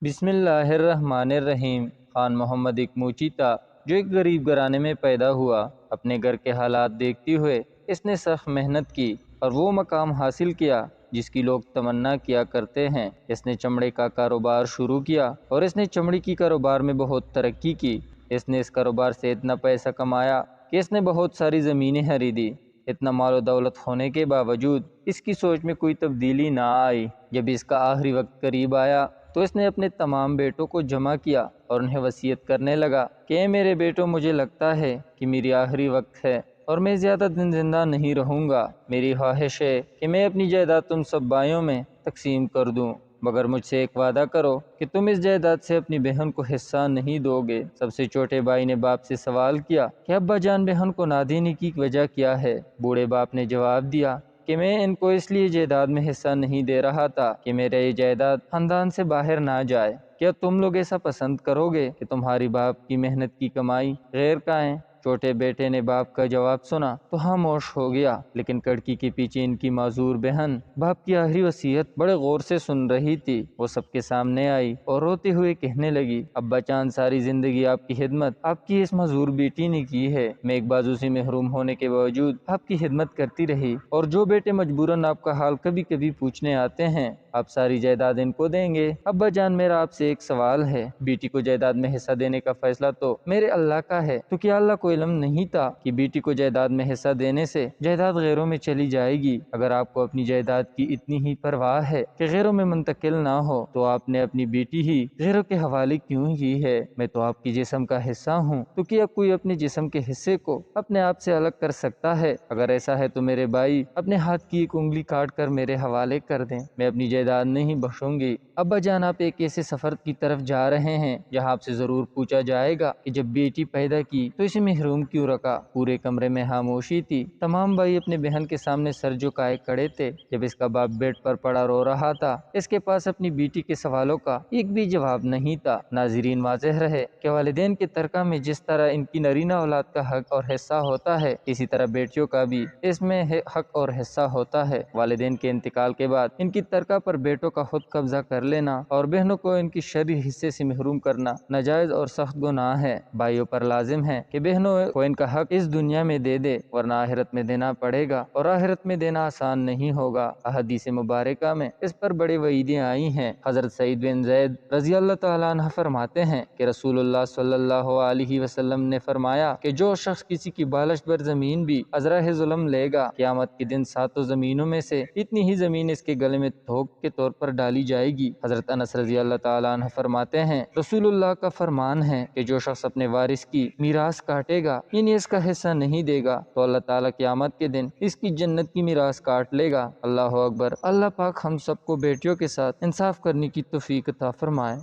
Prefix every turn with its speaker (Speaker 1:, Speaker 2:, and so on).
Speaker 1: بسم اللہ الرحمن الرحیم۔ خان محمد ایک موچی تھا جو ایک غریب گھرانے میں پیدا ہوا۔ اپنے گھر کے حالات دیکھتے ہوئے اس نے سخت محنت کی اور وہ مقام حاصل کیا جس کی لوگ تمنا کیا کرتے ہیں۔ اس نے چمڑے کا کاروبار شروع کیا اور اس نے چمڑے کی کاروبار میں بہت ترقی کی۔ اس نے اس کاروبار سے اتنا پیسہ کمایا کہ اس نے بہت ساری زمینیں خریدی۔ اتنا مال و دولت ہونے کے باوجود اس کی سوچ میں کوئی تبدیلی نہ آئی۔ جب اس کا آخری وقت قریب آیا تو اس نے اپنے تمام بیٹوں کو جمع کیا اور انہیں وصیت کرنے لگا کہ اے میرے بیٹوں، مجھے لگتا ہے کہ میری آخری وقت ہے اور میں زیادہ دن زندہ نہیں رہوں گا۔ میری خواہش ہے کہ میں اپنی جائیداد تم سب بھائیوں میں تقسیم کر دوں، مگر مجھ سے ایک وعدہ کرو کہ تم اس جائیداد سے اپنی بہن کو حصہ نہیں دو گے۔ سب سے چھوٹے بھائی نے باپ سے سوال کیا کہ ابا جان، بہن کو نہ دینے کی وجہ کیا ہے؟ بوڑھے باپ نے جواب دیا کہ میں ان کو اس لیے جائیداد میں حصہ نہیں دے رہا تھا کہ میرا یہ جائیداد خاندان سے باہر نہ جائے۔ کیا تم لوگ ایسا پسند کرو گے کہ تمہاری باپ کی محنت کی کمائی غیر کا ہے؟ چھوٹے بیٹے نے باپ کا جواب سنا تو خاموش ہو گیا، لیکن کڑکی کے پیچھے ان کی معذور بہن باپ کی آخری وصیت بڑے غور سے سن رہی تھی۔ وہ سب کے سامنے آئی اور روتے ہوئے کہنے لگی، ابا جان، ساری زندگی آپ کی خدمت آپ کی اس معذور بیٹی نے کی ہے۔ میں ایک بازو سے محروم ہونے کے باوجود آپ کی خدمت کرتی رہی، اور جو بیٹے مجبوراً آپ کا حال کبھی کبھی پوچھنے آتے ہیں، آپ ساری جائیداد ان کو دیں گے؟ ابا جان، میرا آپ سے ایک سوال ہے، بیٹی کو جائیداد میں حصہ دینے کا فیصلہ تو میرے اللہ کا ہے، تو کیا اللہ کو علم نہیں تھا کہ بیٹی کو جائیداد میں حصہ دینے سے جائیداد غیروں میں چلی جائے گی؟ اگر آپ کو اپنی جائیداد کی اتنی ہی پرواہ ہے کہ غیروں میں منتقل نہ ہو، تو آپ نے اپنی بیٹی ہی غیروں کے حوالے کیوں کی ہے؟ میں تو آپ کی جسم کا حصہ ہوں، تو کیا کوئی اپنے جسم کے حصے کو اپنے آپ سے الگ کر سکتا ہے؟ اگر ایسا ہے تو میرے بھائی اپنے ہاتھ کی ایک انگلی کاٹ کر میرے حوالے کر دیں، میں اپنی جائیداد نہیں بخشوں گی۔ ابا جان، آپ ایک ایسے سفر کی طرف جا رہے ہیں جہاں آپ سے ضرور پوچھا جائے گا کہ جب بیٹی پیدا کی تو اسے محروم کیوں رکھا؟ پورے کمرے میں خاموشی تھی۔ تمام بھائی اپنے بہن کے سامنے سر جھکائے کھڑے تھے۔ جب اس کا باپ بیڈ پر پڑا رو رہا تھا، اس کے پاس اپنی بیٹی کے سوالوں کا ایک بھی جواب نہیں تھا۔ ناظرین، واضح رہے کہ والدین کے ترکہ میں جس طرح ان کی نرینہ اولاد کا حق اور حصہ ہوتا ہے، اسی طرح بیٹیوں کا بھی اس میں حق اور حصہ ہوتا ہے۔ والدین کے انتقال کے بعد ان کی ترکہ پر بیٹوں کا خود قبضہ کر لینا اور بہنوں کو ان کی شرعی حصے سے محروم کرنا ناجائز اور سخت گناہ ہے۔ بھائیوں پر لازم ہے کہ بہنوں کو ان کا حق اس دنیا میں دے دے، ورنہ آخرت میں دینا پڑے گا، اور آخرت میں دینا آسان نہیں ہوگا۔ احادیث مبارکہ میں اس پر بڑی وعیدیں آئی ہیں۔ حضرت سعید بن زید رضی اللہ تعالیٰ عنہ فرماتے ہیں کہ رسول اللہ صلی اللہ علیہ وسلم نے فرمایا کہ جو شخص کسی کی بالش بھر زمین بھی ازرہ ظلم لے گا، قیامت کے دن 7 زمینوں میں سے اتنی ہی زمین اس کے گلے میں تھوک کے طور پر ڈالی جائے گی۔ حضرت انس رضی اللہ تعالیٰ عنہ فرماتے ہیں، رسول اللہ کا فرمان ہے کہ جو شخص اپنے وارث کی میراث کاٹے گا، یعنی اس کا حصہ نہیں دے گا، تو اللہ تعالیٰ قیامت کے دن اس کی جنت کی میراث کاٹ لے گا۔ اللہ اکبر۔ اللہ پاک ہم سب کو بیٹیوں کے ساتھ انصاف کرنے کی توفیق عطا فرمائے۔